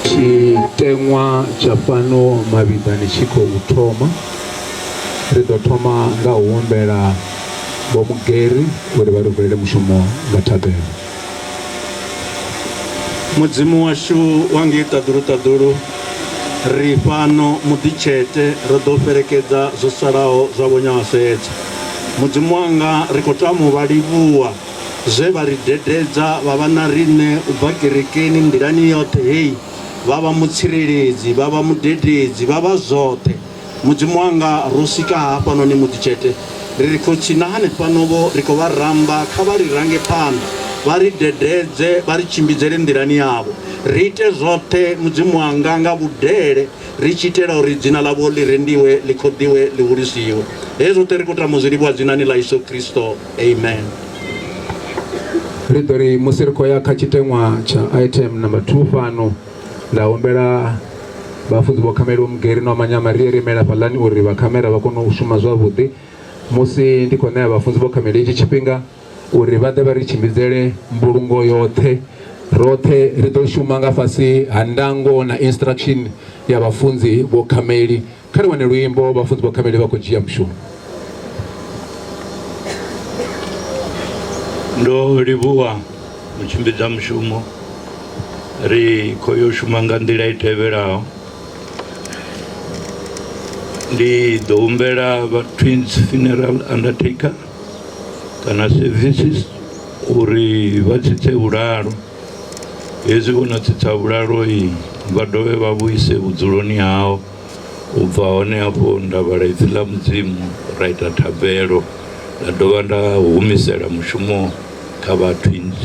Chitengwa cha fano mavhidhani chiko uthoma ri ḓo thoma nga u humbela Vho Mugeri uri vha ri vulele mushumo nga thabelo. Mudzimu washu wa ngei ṱaḓulu ri fhano muḓitshete ri ḓo fhelekedza zwo salaho zwa Vho Nyawasedza. Mudzimu wanga ri khou tama u vha livhuwa zwe vha ri dededza vha vha na riṋe u bva kerekeni nḓilani yoṱhe heyi, vha vha mutsireledzi, vha vha mudededzi, vha vha zwoṱhe. Mudzimu wanga ro swika hafhanoni muḓitshete ri khou tshina hanefhanovho ri khou vha ramba kha vha ri range phanḓa, vha ri dededze, vha ri tshimbidzele nḓilani yavho. Ri ite zwoṱhe Mudzimu wanga nga vhudele ri tshi itela uri dzina ḽavho ḽi rendiwe, ḽi khodiwe, ḽi hulisiwe. Hezwi zwoṱhe ri khou tama u zwi livhuwa dzinani ḽa Yesu Kristo. Amen. Ri ḓo ri musi ri khou ya kha tshiteṅwa tsha item number 2 fhano nda humbela vhafunzi vho khamela Vho Mugeri na Manyama ri imela fhaḽani uri vha khamera vha kone u shuma zwavhuḓi musi ndi khou ṋea vhafunzi vho khamela itshi tshifhinga uri vha ḓe vha ri tshimbidzele mbulungo yoṱhe. Roṱhe ri ḓo shuma nga fhasi ha ndango na instruction ya vhafunzi vho khameli. Kha ri wane luimbo vhafunzi vho khameli vha khou dzhia mushumo. Ndo livhuwa mutshimbidza mushumo ri khou yo shuma nga nḓila i tevhelaho. Ndi ḓo humbela vha Twins Funeral Undertaker kana Services uri vha tsitse vhulalo. Hezwi vho no tsitsa vhulalo vha dovhe vha vhuise vhudzuloni hao. U bva hone hafho nda vhala ipfi ḽa Mudzimu ra ita thabelo nda dovha nda humisela mushumo kha vha Twins.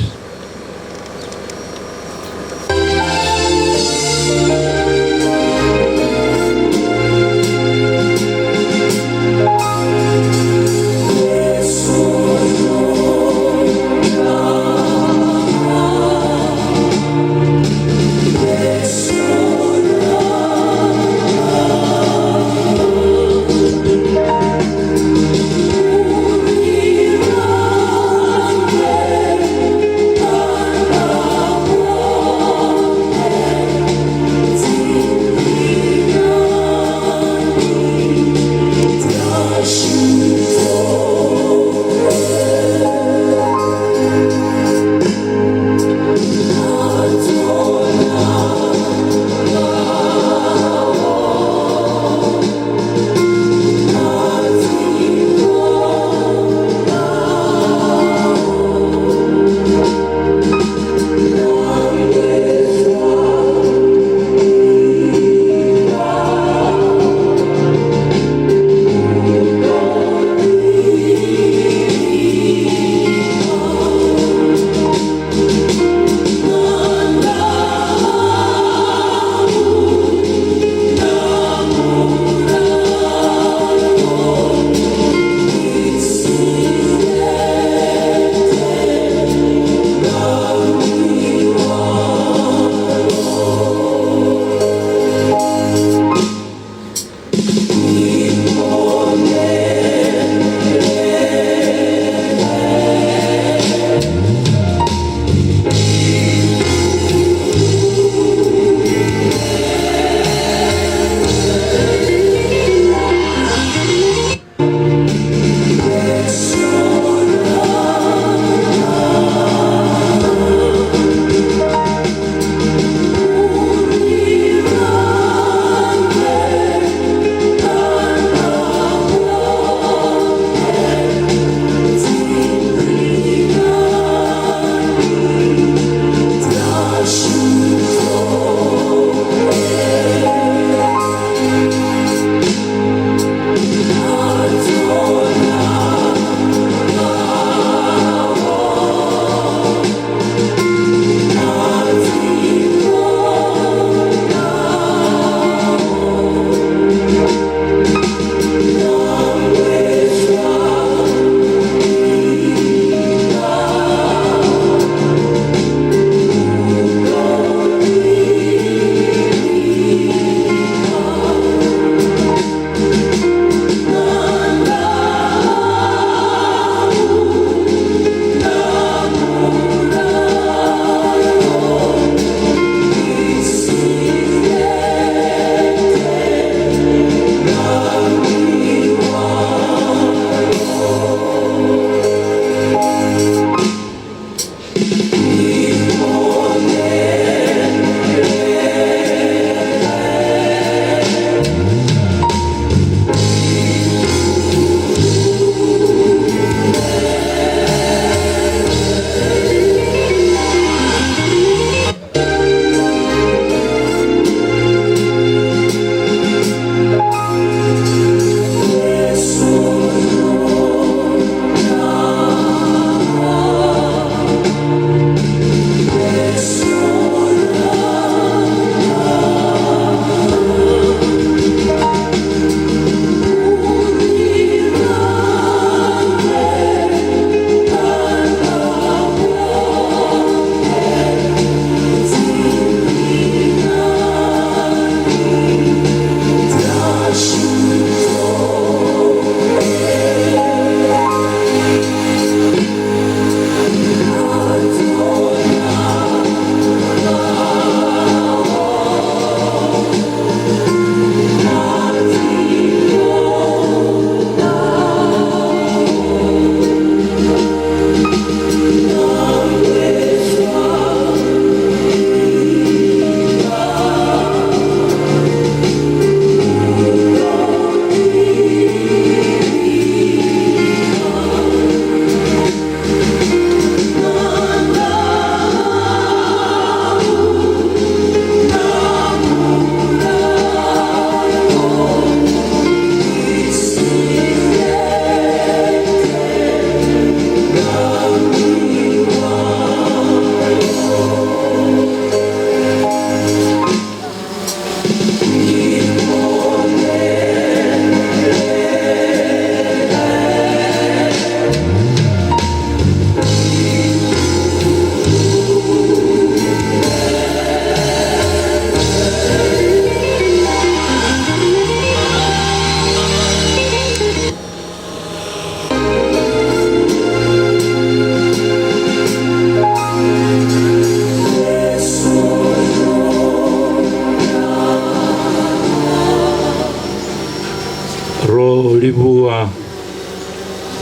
ro livhuwa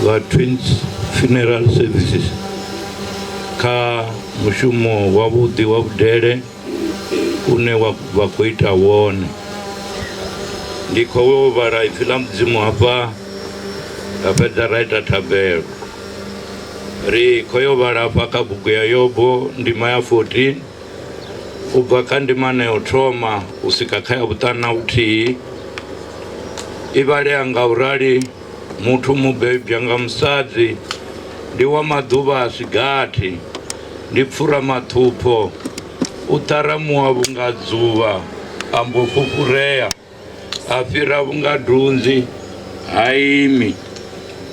vha Twins Funeral Services kha mushumo wavhuḓi wa vhudele une vha khou ita wone. Ndi khou vhala ipfhi ḽa Mudzimu hafha ra fhedza ra ita thabelo. Ri khou yo vhala hafha kha bugu ya Yobo ndima ya 14 u bva kha ndimana ya u thoma u swika kha ya vhuṱanu na vhuthihi. I vhalea nga u rali, muthu mubebya nga musadzi ndi wa maḓuvha a si gathi, ndi pfura maṱhupho, u ṱaramuwa vhunga dzuvha a mbo fhufhurea, a fhira vhunga dunzi ha imi.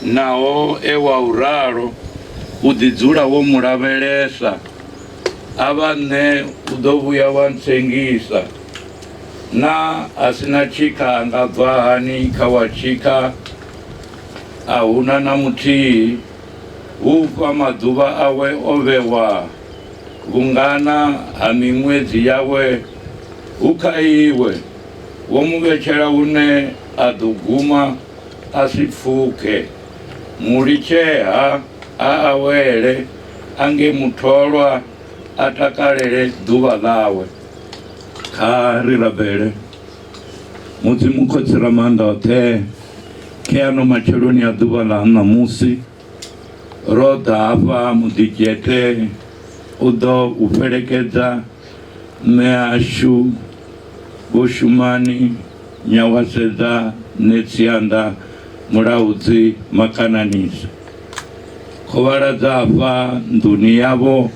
Naho ewa u ralo u ḓi dzula wo mu lavhelesa, a vha nṋe u ḓo vhuya wa ntsengisa. Na a sina tshikha a nga bva hani kha wa tshikha, a huna na muthihi, u fha maḓuvha awe o vhewa, vhungana ha miṅwedzi yawe u kha iwe, wo mu vhetshela hune a ḓo guma a si pfuke. Mu litsheha a awele, ange mutholwa a takalele ḓuvha ḽawe. Kha ri rabele. Mudzimu khotsi ra maanḓa oṱhe, khe ano matsheloni a ḓuvha ḽa ṋamusi ro ḓa hafha muḓidzhete u ḓo u fhelekedza mme ashu Vho Shumani, Nyawasedza, Netsianda, Mulaudzi, Makananisa. Khou vhaladza hafha nḓuni yavho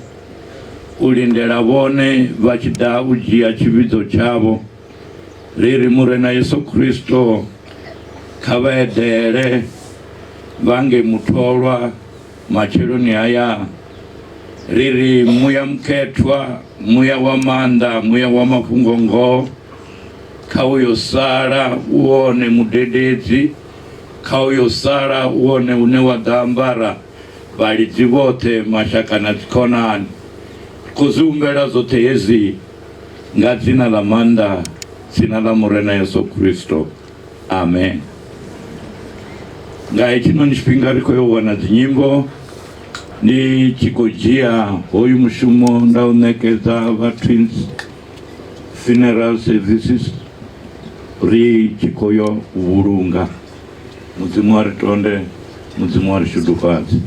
u lindela vhone vha tshi ḓa u dzhia tshivhidzo tshavho. Ri ri Murena Yesu Kristo kha vha eḓele vhange mutholwa matsheloni haya. Ri ri muya mukhethwa, muya wa maanḓa, muya wa mafhungo ngoho, kha uyo sala u wone mudededzi, kha uyo sala u wone une wa ḓo ambara vhalidzi vhoṱhe, mashaka na dzikhonani. Khou zwi humbela zwoṱhe hezwi nga dzina ḽa maanḓa, dzina ḽa Murena Yesu Kristo, amen. Nga hetshinoni tshifhinga ri khou yo wana dzinyimbo, ndi tshi khou dzhia hoyu mushumo nda u ṋekedza vha Twins Funeral Services, ri tshi khou yo vhulunga. Mudzimu wa ri tonde, Mudzimu wa ri shudufhadze.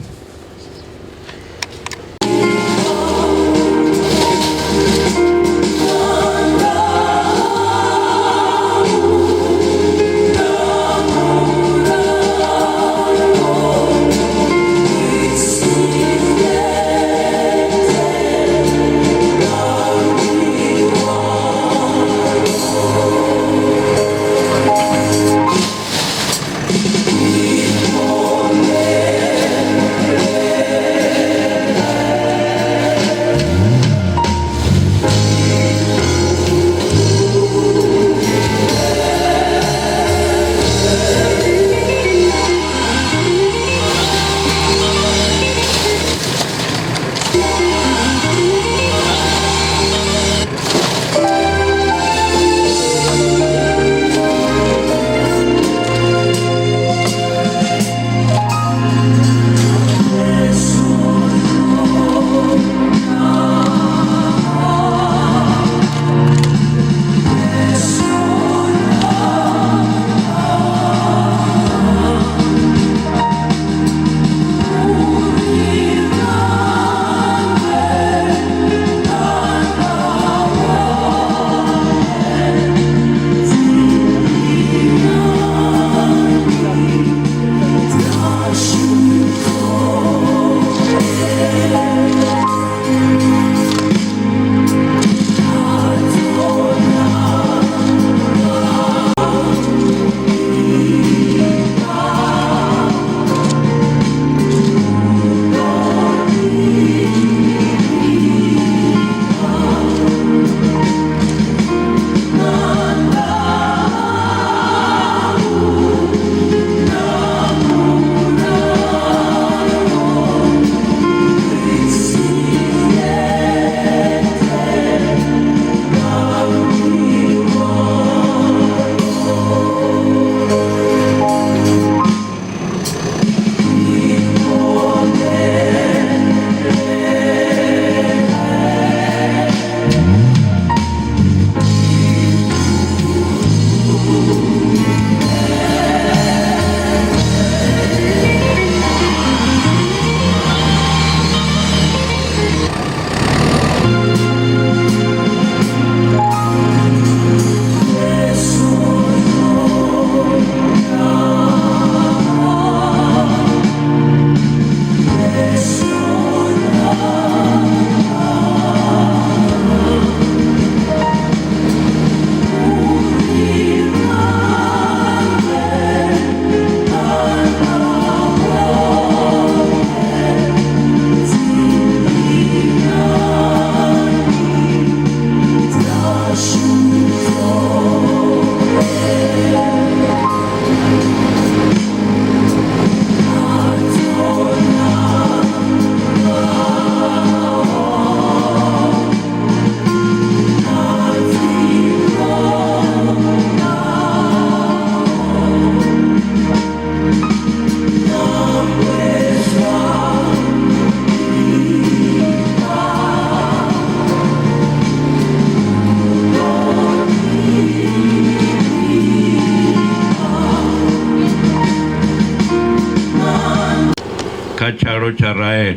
chigaro cha Rael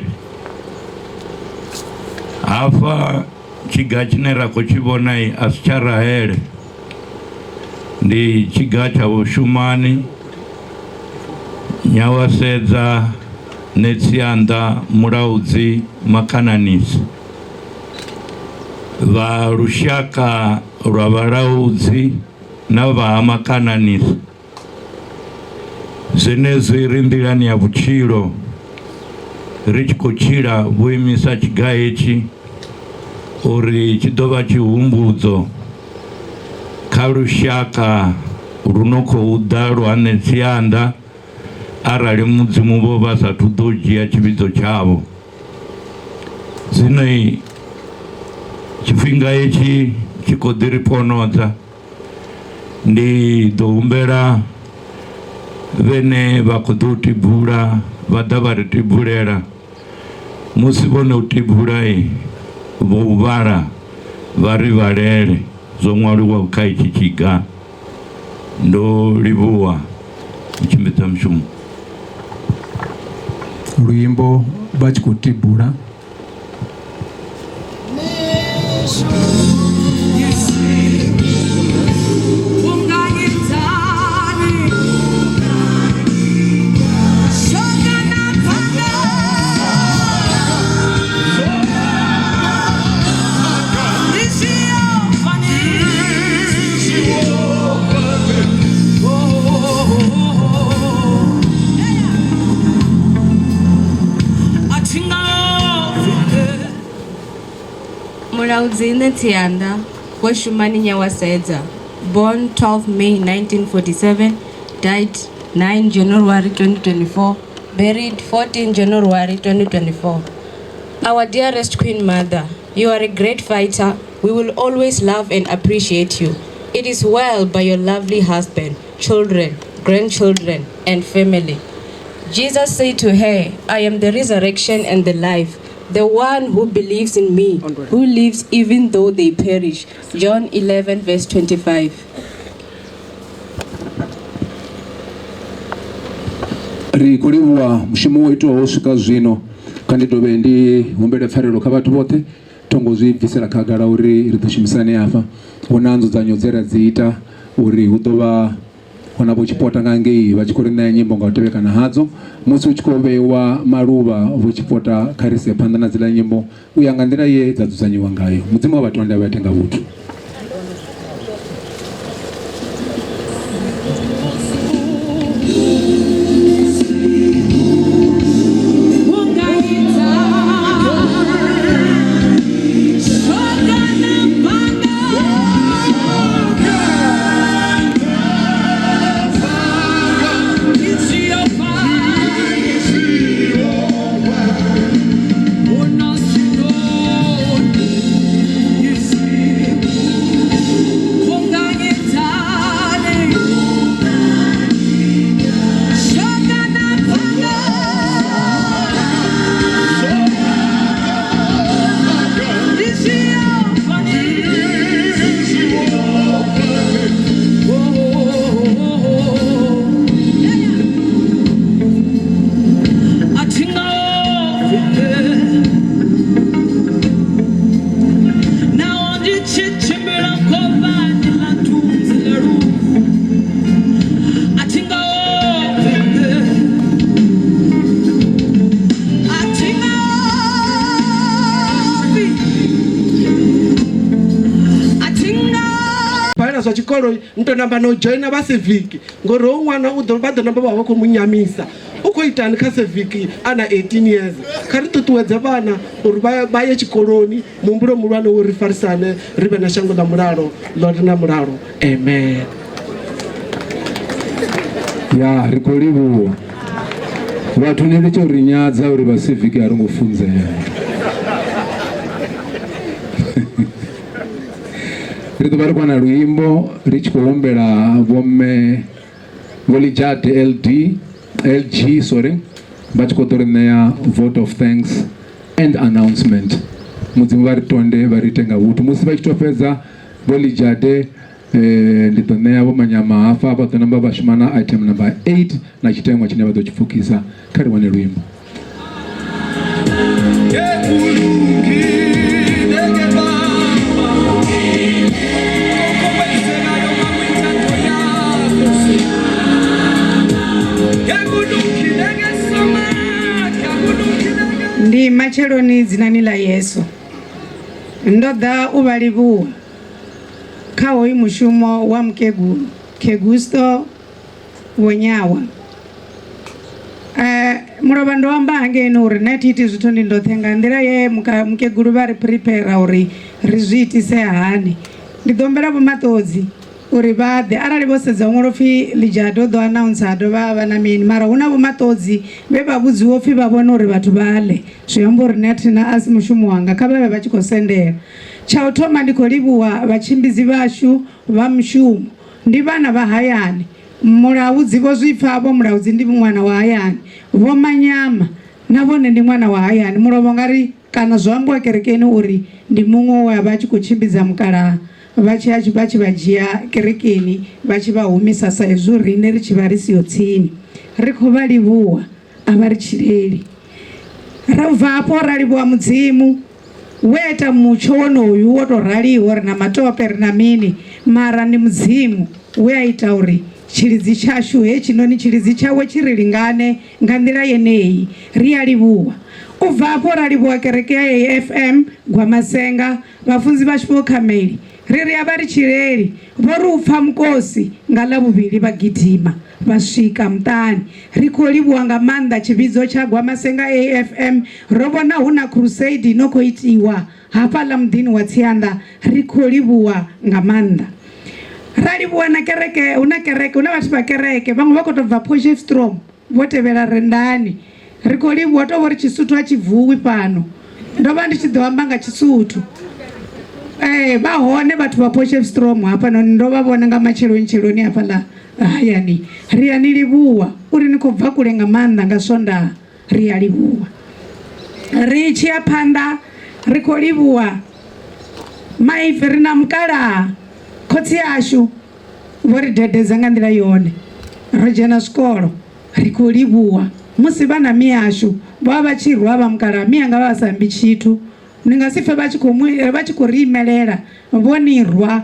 afa chiga chine rakochivonai asi cha Rael ndi chiga cha Shumani, Nyawasedza, Netsianda, Mulaudzi, Makananisi. Va rushaka rwa Valaudzi na va Makananisi zvenezvi iri ndirani ya vuchiro richikochira voimisa chiga ichi uri chidova chihumbudzo karushaka runokouda rwa Netsianda arali mudzimu vo vasati udodzhia chividzo chavo. Zwino chifhinga ichi chikodiriponodza ndi ḓo humbela vhene vha khou ḓo tibula vha ḓa vha ri tibulela musi vhono tibula vho vhala vha ri vhalele zwo ṅwaliwaho kha ichi chiga. Ndo livhuwa tshimbidza mushumo. Luimbo vha tshi khou tibula. Mulaudzi Netsianda was Shumani Nyawasedza, born 12 May 1947, died 9 January 2024, buried 14 January 2024. Our dearest Queen Mother, you are a great fighter. We will always love and appreciate you. It is well by your lovely husband, children, grandchildren, and family. Jesus said to her, I am the resurrection and the life. The one who believes in me, who lives even though they perish. John 11 verse 25. Rikuliwa mshimu wetu oshuka zwino kandi dove ndi humbele pfarelo kha vhathu vothe tongo zwi bvisela khagala uri ri ḓo shumisane afa huna nzudzanyo dze ra dzi ita uri hu ḓo vha hona vho tshipota nga ngei vha tshi khou ri ṋea nyimbo nga u tevhekana hadzo musi hu tshi khou vheiwa maluvha vho tshipota kha ri ise phanḓa na dziḽa nyimbo u ya nga nḓila ye dza dzudzanyiwa ngayo. Mudzimu wa vhathu ndi a vhatenga vhuthu. zwa chikolo nto namba no joina ba civic ngori ho ṅwana u ḓo vha ḓo namba vha khou munyamisa u khou itani kha civic ana 18 years. Kha ri ṱuṱuwedze vhana uri vha ye tshikoloni muhumbulo muhulwane wo ri farisane ri vhe na shango ḽa mulalo ḽo ri na mulalo. Amen. Ya ri khou livhuwa vhathu ni litsho ri nyadza uri vha civic a ri ngo funzea. Ri ḓo vha ri khou na luimbo ri tshi khou humbela vhomme Volijade LG vha tshi khou ḓo ri ṋea vote of thanks and announcement. Mudzimu vha ri tonde vha ri ite nga vhuthu musi vha tshi tou fhedza Volijade ndi ḓo ṋea vho Manyama hafha vha ḓo namba vha shuma na item number 8 na tshiteṅwa tshine vha ḓo tshi pfukisa. Kha ri wane luimbo. matsheloni dzinani ḽa Yesu ndo ḓa u vha livhuwa kha hoyu mushumo wa Mkegusto Wonyawa. Mulovha ndo amba hangeni uri na thiti zwithu ndi ndoṱhe nga nḓila ye mukegulu vha ri prepare uri ri zwi itise hani. Ndi ḓo humbela vho Maṱodzi uri vha ḓe arali vho sedza ṅwalo pfhi Lijado ḓo announce ha dovha vha na mini mara hu na vho Maṱodzi vhe vha vhudziwa pfhi vha vhone uri vhathu vha ḽe. Zwi amba uri nṋe thina a si mushumo wanga kha vha vhe vha tshi khou sendela. Tsha u thoma ndi khou livhuwa vhatshimbidzi vhashu vha mushumo ndi vhana vha hayani. Mulaudzi vho zwipfa vho Mulaudzi ndi ṅwana wa hayani, vho Manyama na vhone ndi ṅwana wa hayani. Mulovha ngari kana zwo ambiwa kerekeni uri ndi muṅwe we vha tshi khou tshimbidza mukalaha vha tshi vha dzhia kerekeni vha tshi vha humisa sa izwo riṋe ri tshi vha ri siho tsini. Ri khou vha livhuwa a vha ri tshileli. Ra bva hafho ra livhuwa mudzimu we ita mutsho wonoyu wo to raliho ri na matope ri na mini mara ndi mudzimu we a ita uri tshilidzi tshashu hetshinoni tshilidzi tshawe tshi ri lingane nga nḓila yeneyi. Ri a livhuwa u bva hafho ra livhuwa kereke ya AFM Gwamasenga vhafunzi vha Tshifho Khameli ri a vha ri tshileli vho ri u pfa mukosi nga ḽavhuvhili vha gidima vha swika muṱani. Ri khou livhuwa nga maanḓa tshivhidzo tsha Gwamasenga AFM ro vhona hu na crusade ino khou itiwa hafhaḽa muḓini wa Tsianda. Ri khou livhuwa nga maanḓa. Ra livhuwa na kereke hu na vhathu vha kereke vhaṅwe vha khou tou bva Potchefstroom vho tevhela Rendani. Ri khou livhuwa tou vhori Tshisuthu a tshi vuwi fhano ndo vha ndi tshi ḓo amba nga Tshisuthu. Vha hone vhathu vha Potchefstroom hafhanoni ndo vha vhona nga matsheloni hafhaḽa hayani. Ri a ni livhuwa uri ni khou bva kule nga maanḓa nga Swondaha. Ri a livhuwa. Ri tshi ya phanḓa ri khou livhuwa maipfi ri na mukalaha khotsi yashu vho ri dededza nga nḓila yone ro dzhena zwikolo. Ri khou livhuwa musi vhana miyashu vha vha tshi rwa vha mukalaha miya nga vha sambi tshithu ni nga si pfe vha tshi khou ri imelela vho ni rwa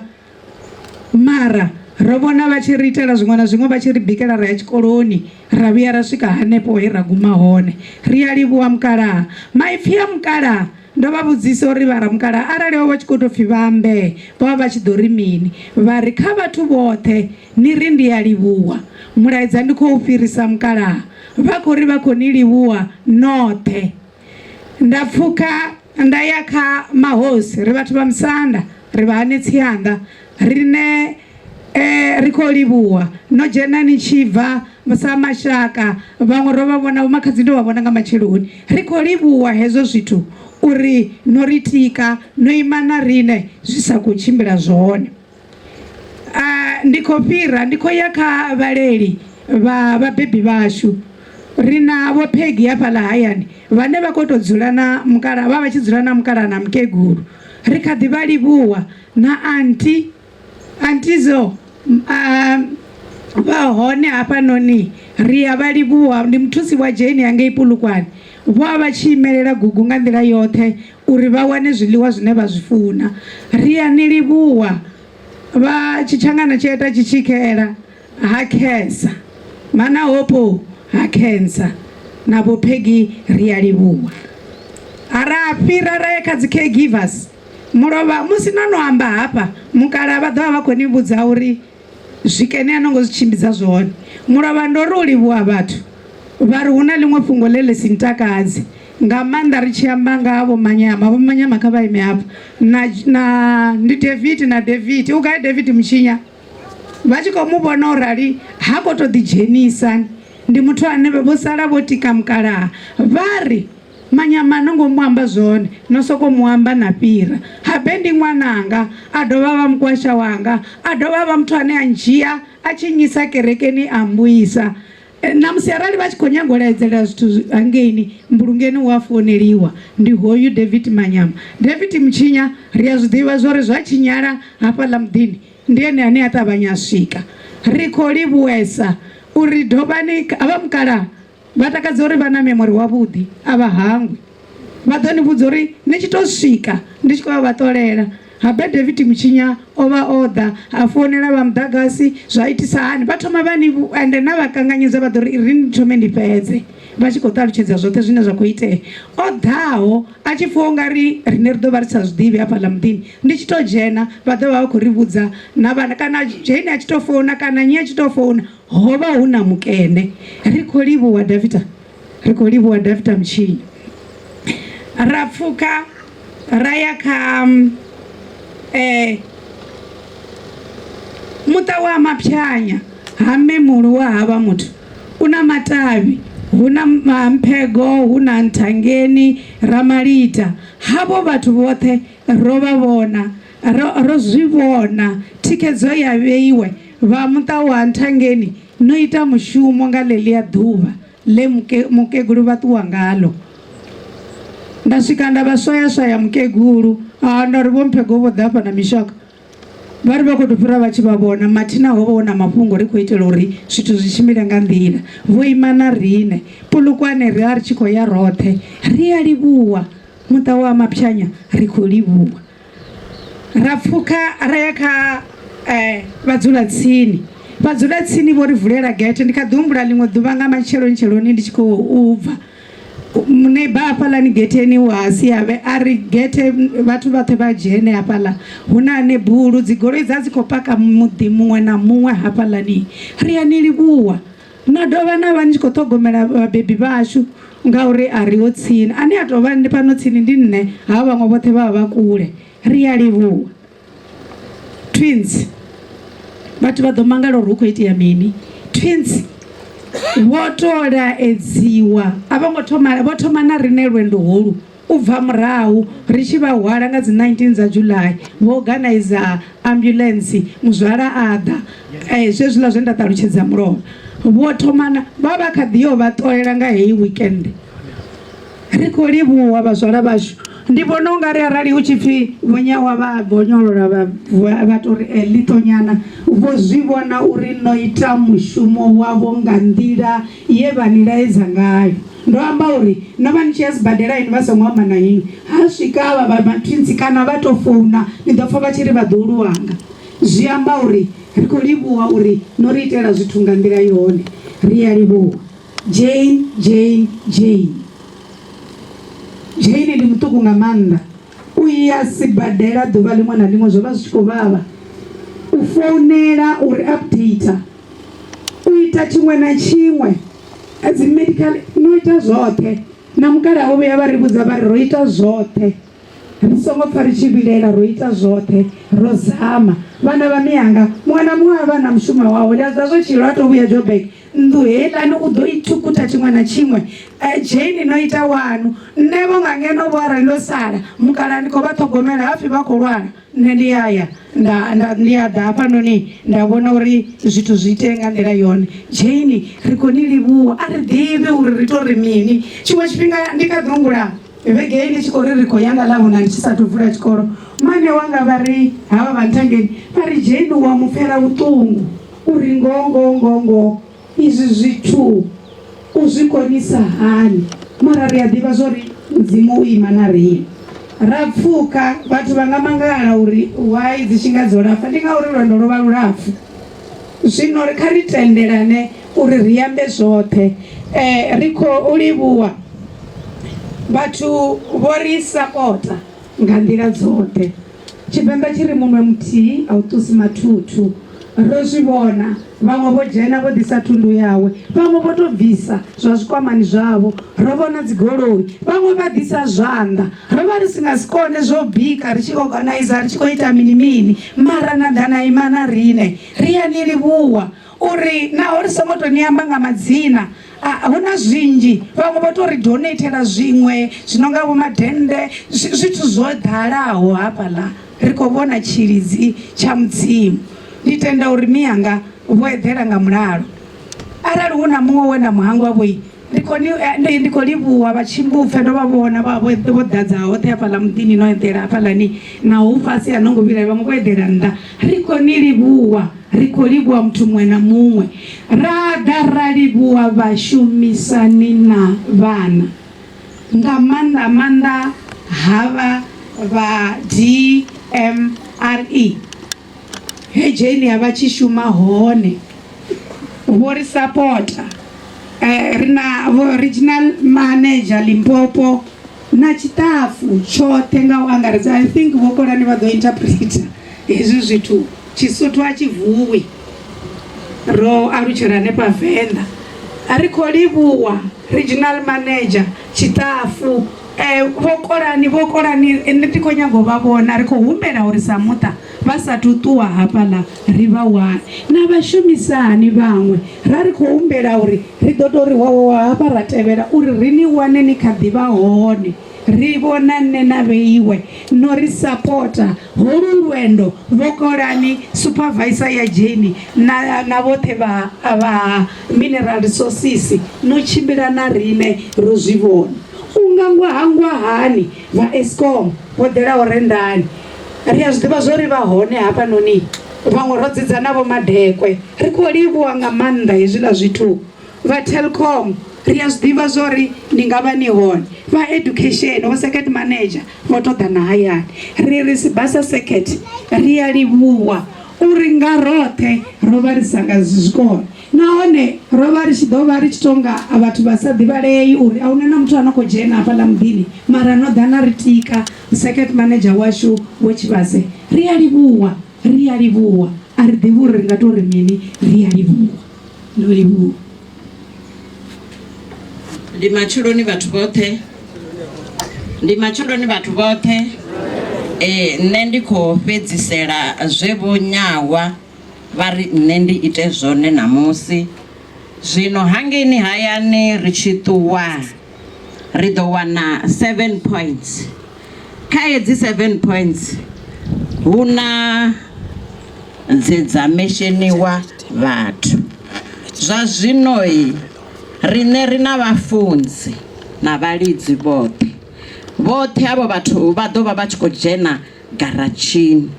mara ro vhona vha tshi ri itela zwiṅwe na zwiṅwe vha tshi ri bikela ra ya tshikoloni ra vhuya ra swika hanefho he ra guma hone. Ri a livhuwa mukalaha. Maipfi ya mukalaha ndo vha vhudzisa uri vha ra mukalaha arali vha tshi khou tou pfhi vhambe vha vha tshi ḓo ri mini vha ri kha vhathu vhoṱhe ni ri ndi a livhuwa. Mulaedza ndi khou fhirisa mukalaha vha khou ri vha khou ni livhuwa noṱhe. Nda pfhuka nda ya kha mahosi ri vhathu vha Musanda ri vha Netsianda rine ri khou livhuwa no dzhena ni tshi bva sa mashaka vhaṅwe ro vha vhona vhomakhadzi ndo vha vhona nga matsheloni. Ri khou livhuwa hezwo zwithu uri no ri tika no ima na riṋe zwi sa khou tshimbila zwone. Ndi khou fhira ndi khou ya kha vhaleli vha vhabebi vhashu ri na vho Phegi hafhaḽa hayani vhane vha khou tou dzula na mukalaha vha vha tshi dzula na mukalaha na mukegulu. Ri kha ḓi vha livhuwa na antizo vha hone hafhanoni ri a vha livhuwa. Ndi muthusi wa Jane yangei Pulukwane vho vha tshi imelela gugu nga nḓila yoṱhe uri vha wane zwiḽiwa zwine vha zwi funa. Ri a ni livhuwa vha tshitshangana tsheta tshitshikela ha khesa mana hopo ha cancer na vho Phegi ri a livhuwa. Ara fhira ra kha dzi caregivers mulovha musi no amba hafha mukala vha ḓovha vha khou ni vhudza uri zwikene a nongo zwi tshimbidza zwone. Mulovha ndo ri u livhuwa vhathu vha ri hu na ḽiṅwe fhungo ḽe ḽi si ntakadzi nga maanḓa ri tshi amba nga vho Manyama kha vha ime hafha na ndi David na David u gai David Mtshinya vha tshi khou mu vhona urali ha khou tou ḓidzhenisa ndi muthu ane vho sala vho tika mukalaha vha ri Manyama nongo mu amba zwone no soko mu amba na fhira habe ndi ṅwananga a dovha vha mukwasha wanga a dovha vha muthu ane a ndzhia a tshi nyisa kerekeni a mbuyisa. Na musi arali vha tshi khou nyaga u laedzela zwithu hangeini mbulungeni u a founeliwa ndi hoyu David Manyama. David Mtshinya ri a zwi ḓivha zwori zwa tshinyala hafhaḽa muḓini ndi ene ane a ṱavhanya swika. Ri khou livhuwesa uri dobani avha mukalaha vha takadza uri vha na memori wavhuḓi a vha hangwi vha ḓo ni vhudza uri ni tshi tou swika ndi tshi khou vha ṱolela habe David Mchinya ova oda afonela va mudagasi zvaitisa hani vatoma vani ende navakanganyiza vadori rini tome ndipedze vachikotaluchedza zvote zvine zvakuitea odhawo achifunga ungari rine rudo vari sazvidivi apa lamudini ndichitojena vadova vakurivudza navana kana jeni achitofona kana nyi achitofona hova huna mukene rikolivuwa Davida Mchinya rapfuka rayaka muta wa mapyanya hame mulu wa hava mutu una matavi huna mpego huna ntangeni ramalita havo vatu vothe rovavona rozvivona tikedzo yaveiwe va muta wa ntangeni noita mushumo nga lelia dhuva le mukegulu vatuwa ngalo ndasvika ndavaswaya mukegulu ndari vompego vodhapa na mishaka vari vakutopfura vachivavona matina hovaona mapungo rikuitela uri zvithu zvichimira nga nḓila voimana rine pulukwane ri ari chikoya rothe riya livuwa muta wa mapyanya rikulivuwa rapfuka rayaka vadzula tsini vorivhurera gete ndikadhumbura limwe dhuva nga macheloni ndichikoubva muneba apala ni geteni wasi ave ari gete vatu vathe vajene apala huna ne bhuru dzigoro dzadzikopaka mudhi mumwe na mumwe hapala ni riya nilivuwa nadova na vanchikotogomera vabebi vashu ngauri ariwo tsini ani atova ndi pano tsini ndinne hava vamwe vothe vava vakule riya livuwa twins vatu vadomangalo ruko iti ya mini twins votora edziwa avangotoma na rine rwendo holu ubva murahu richivahwara nga dzi 19 za July voorganiza ambulance muzvara ada zvezvila zvendataluchedza muromo votomana vavakadhiyo vatoera nga hei weekend rikolivuwa vazvara vashu ndivona ungari arali uchipfi vonyawa vabonyolora vatori litonyana vozvivona uri noita mushumo wavo nga nḓila yevaniraedza ngayo ndoamba uri nova nichiyazibhadhera ini vasomwamana ini hasvika ava matwinzi kana vatofona nidopfa vachiri vadhuru wanga zviamba uri rikolivuwa uri noriitera zvithu nga nḓila yone riya livuwa Jane ndi mutuku nga manda uya sibadela dhuva limwe na limwe zvo vazvichikovava ufonera uri update uita chimwe na chimwe as medical unoita zvote na mukara avo ya varivudza vari roita zvote risongopfa richivilela roita zvote rozama vana vamihanga mwana mumwe avana mushumo wavo ndazvazvo chiro atovuya Joburg nduhelani udoitukuta chimwe na chimwe Jane noita wanu nevo ngangeno vora losala mukalandiko vatogomera hafi vakurwara nendiyaya ndiyada apa noni ndavona uri zvithu zviitenga ndira yone Jane rikonilivuwa aridhivi uri ritori mini chimwe chipinga ndikadhungura vegei ndichikoro riko yanga lavuna ndichisatuvhura chikoro mane wanga vari hava vantangeni vari Jane wamufera utungu uri ngongongongo izvi zvithu uzvikonisa hani marari yadhiva zvori mudzimu uimana rini rapfuka vatu vangamangala uri wai dzichingadzorafa ndingauri rwendo rova rurafu zvino rikaritenderane uri riyambe zvothe riko ulivuwa vatu vorisapota nga nḓila dzothe chipembe chiri mumwe mutii autusi matutu rozvivona vamwe vojena vodhisa tundu yawe vamwe votobvisa zvazvikwamani zvavo rovona dzigoroi vamwe vadhisa zvanda rova risingasikone zvobhika richiorganiza richikoita minimini mara nadhanaimana rine riya nilivuwa uri naho risongotoniamba nga madzina huna zvinji vamwe votoridonatera zvimwe zvinonga vomadhende zvithu zvodhalaho hapala rikovona chiridzi chamudzimu nditenda uri mihanga voedhera nga mulalo arali huna mumwe wena muhangu wavoi ndikolivuwa vachimbupfe ndovavona vodhadza hothe apala mudini noedhera apalani naufasi anongovira vamwe voedhera nda rikonilivuwa rikolivuwa muthu mumwe na mumwe radaralivuwa vashumisani na vana nga manda hava vadi MRE he Jane yava chishuma hone vori supporta rina regional manager Limpopo na chitafu chote nga wangaridza. I think vokorani vado interpreter izvi zvitu Chisotho achivuwi ro aruchira nepavhenda arikolivuwa regional manager chitafu vokorani ndikonyangovavona rikohumbera uri samuta vasatutuwa hapala riva wani na vashumisani vamwe rarikohumbera uri ridotoriwawa hapa ratevera uri rini wane nikadhiva hone rivonane naveiwe norisapota horurwendo vokorani supervisor ya Jeni na vothe va mineral resources nochimbirana rine rozvivona ungangwahangwa hani va Eskom vodhera orendani riyazvidiva zvo riva hone hapa noni vamwe rodzidza navo madhekwe rikolivuwa nga manda hezvila zvitu va Telkom riyazvidiva zori ndingava ni hone va education va circuit manager votoda nahayani riri sibasa circuit riyalivuwa uringa rothe rova risanga zvikoro naone rova richidova richitonga vatu vasadhivarei uri aunena mutu anokojena apala mudhini mara anodhana ritika circuit manager washu wechivase riyalivuwa aridhivi uri ringatori mini riyalivuwa nolivuwa. Ndimachuroni vatu vothe nne ndikopedzisela zvevonyawa vari nne ndi ite zvone namusi zvino hangeni hayani richituwa rido wana 7 points kha edzi 7 points huna dzedzamesheniwa vatu zva zvinoi rine rina vafunzi na validzi vothe avo vatu vadova vachikojena garachini.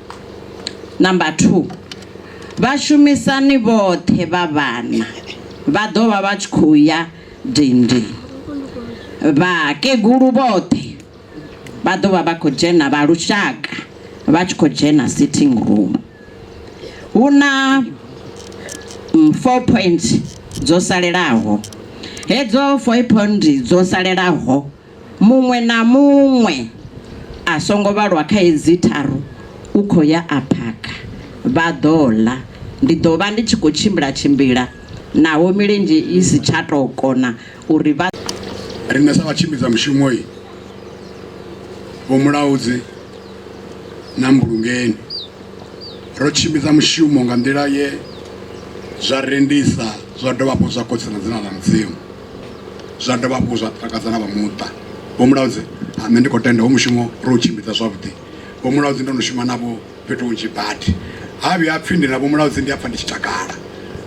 Number 2 vashumisani vothe va vana vadova vachikuya dindi vakeguru vothe vadova vakojena varushaka vachikojena sitting room. Huna 4 points dzosalelaho hedzo 4 points dzosalelaho mumwe na mumwe asongo valwa kha edzi tharu ukhoya aphaka vadola ndidova ndichikuchimbila nawo milenje isi chatokona uri va rinesa vachimbidza mushumo iyi Mulaudzi na Mbulungeni rochimbidza mushumo nga ndila ye zvarendisa zvadovapo zvakotsana dzina la mudzimu zvadovapo zvatakadzana vamuta Mulaudzi ame ndikotenda mushumo rochimbidza zvavhuḓi Mulaudzi ndonoshuma navo fhethu hunzhi badi havi apfindi navo Mulaudzi ndi apfa ndichitakala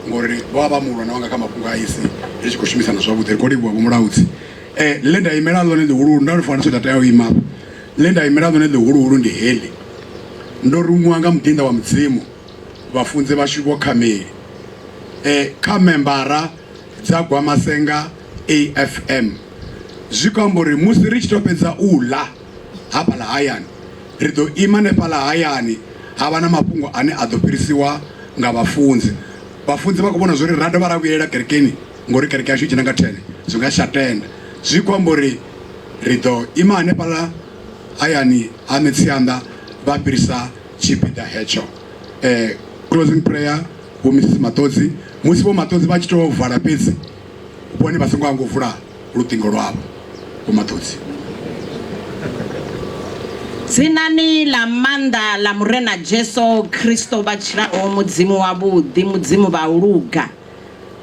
ngori vava mulwa na wanga kha mafhungo a isi ri tshi khou shumisana zwavhuḓi ri khou livhuwa Mulaudzi ḽe nda imela ḽone ḽihulu nda ri fanela tea u ima ḽe nda imela ḽone ḽihulu ndi heḽi ndo ruṅwa nga mudinda wa mudzimu vafunzi vashu vho khameli kha membara dza Gwamasenga AFM zwikambo uri musi ri tshi to fhedza ula hafhaḽa hayani ri ḓo ima nefhaḽa hayani havha na mafhungo ane a ḓo fhirisiwa nga vafunzi vha khou vhona zwori ra dovha ra vhuyelela kerekeni ngori kereke yashu dzhena nga 10 zwi nga sha tenda zwikambo uri ri ḓo ima hanefhaḽa hayani ha Netsianda vha fhirisa tshipiḓa hetsho. Closing prayer vho Mrs Mulaudzi musi vho Mulaudzi vha tshi to vala fhedzi vhone vha songo ngo vula luṱingo lwavho vho Mulaudzi. Zinani la manda la murena Jesu Kristo vachiraho mudzimu wavhuḓi mudzimu va uluga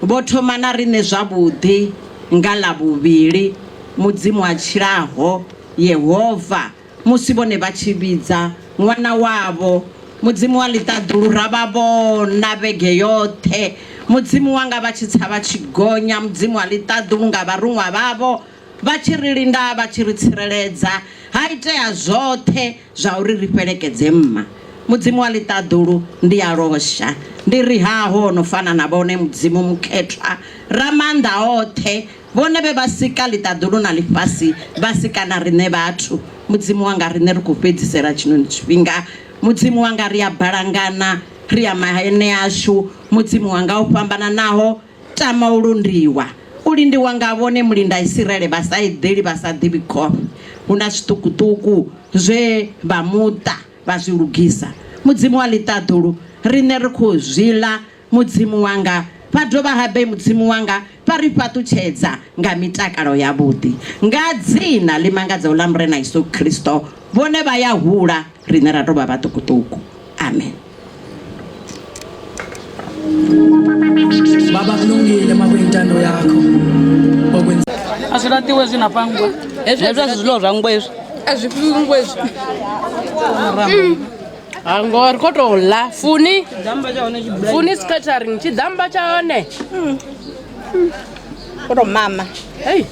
vho thoma na rine zwavhuḓi nga la vhuvhili mudzimu a tshiraho Yehova musi vhone vha tshi vhidza ṅwana wavho mudzimu wa ḽiṱaḓulu ra vha vhona vhege yoṱhe mudzimu wanga vha tshi tsa vha tshi gonya mudzimu wa ḽiṱaḓulu nga vharuṅwa vhavho vha tshi ri linda vha tshi ri tsireledza ha itea zwoṱhe zwa uri ri fhelekedze mma mudzimu wa ḽiṱaḓulu ndi a losha ndi ri haho no fana na vhone mudzimu mukhethwa ra maanḓa oṱhe vhone vhe vha sika ḽiṱaḓulu na ḽifhasi vha sika na riṋe vhathu mudzimu wanga riṋe ri khou fhedzisela tshinoni tshifhinga mudzimu wanga ri ya balangana ri ya mahene ashu mudzimu wanga upambana naho tama ulundiwa ulindi wanga vone mulinda Israeli basaideli basadibi khofe una switukutuku zwe bamuta vazvilugisa mudzimu wa litadulu rine ri khou zwila mudzimu wanga padova habe mudzimu wanga pari patuchedza nga mitakalo yavhuḓi nga dzina limangadza ula murena Yesu Kristo vone vaya hula rine ra tovha vatukutuku amen. Baba kulungile makwintando yakho asiratiwe zinapangwa ezvo zvilo zvangwezvo azvipingwezvo angori kotola funi scattering chidhamba chaone Koto mama hey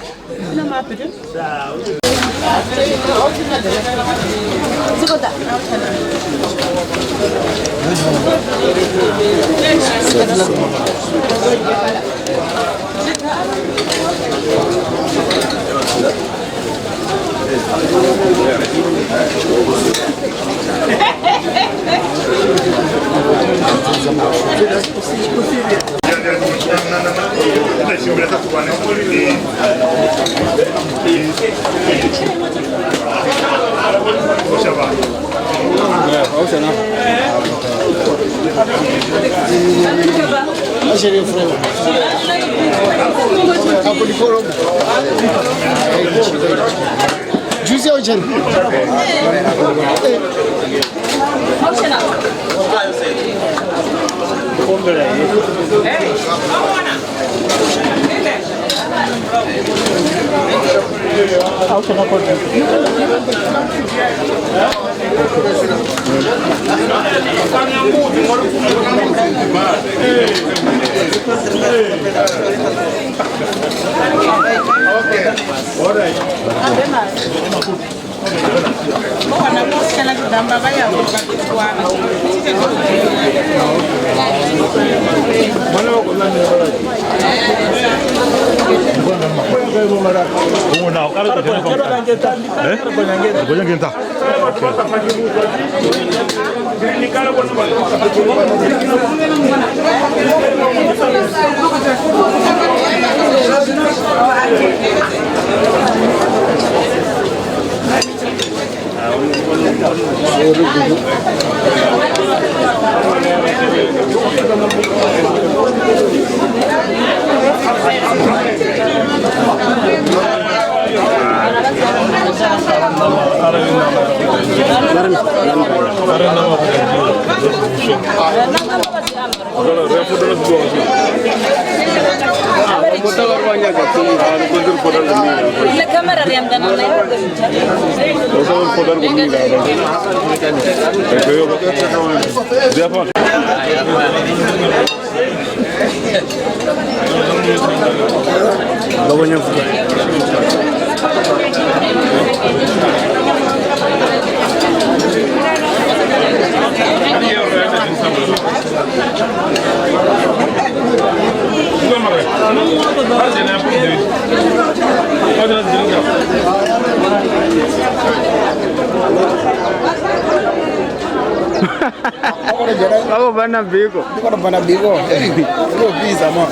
Ako bana biko. Diko bana biko. Diko pizza mo.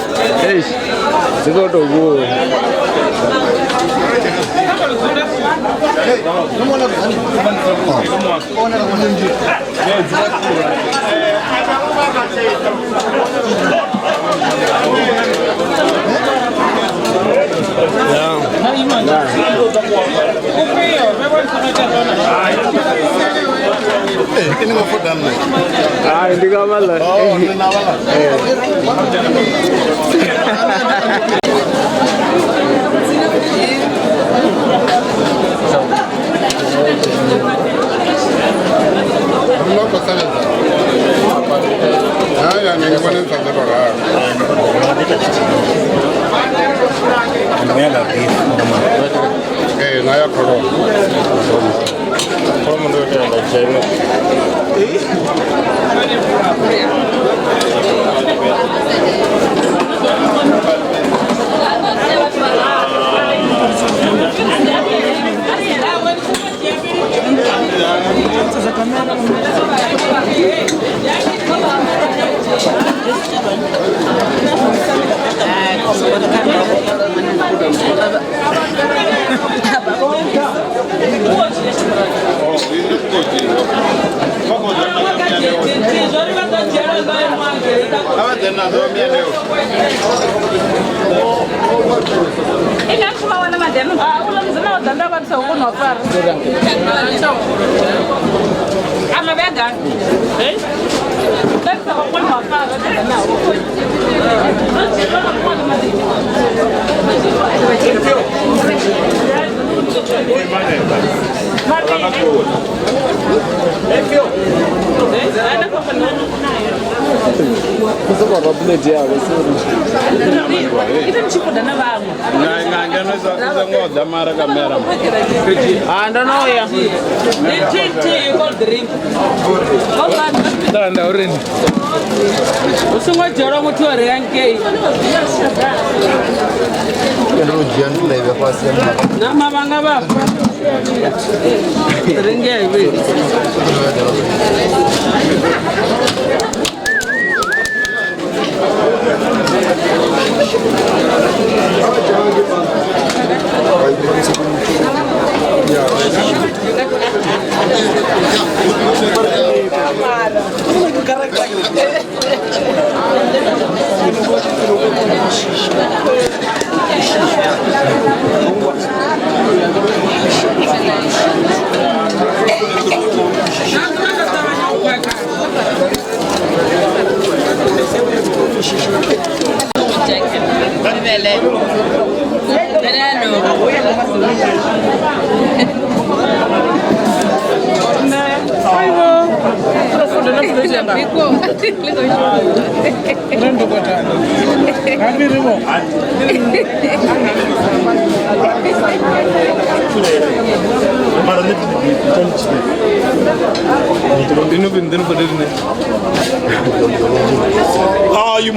Eish. Diko to go. Ini mau foto apa? Ah, ini kamar lah. Oh, ini nawal lah. Belum pasal itu. Ah, ya, ni bukan yang sangat orang. Ini lagi. Naya koro. Koro menurut saya ada channel. Ah, you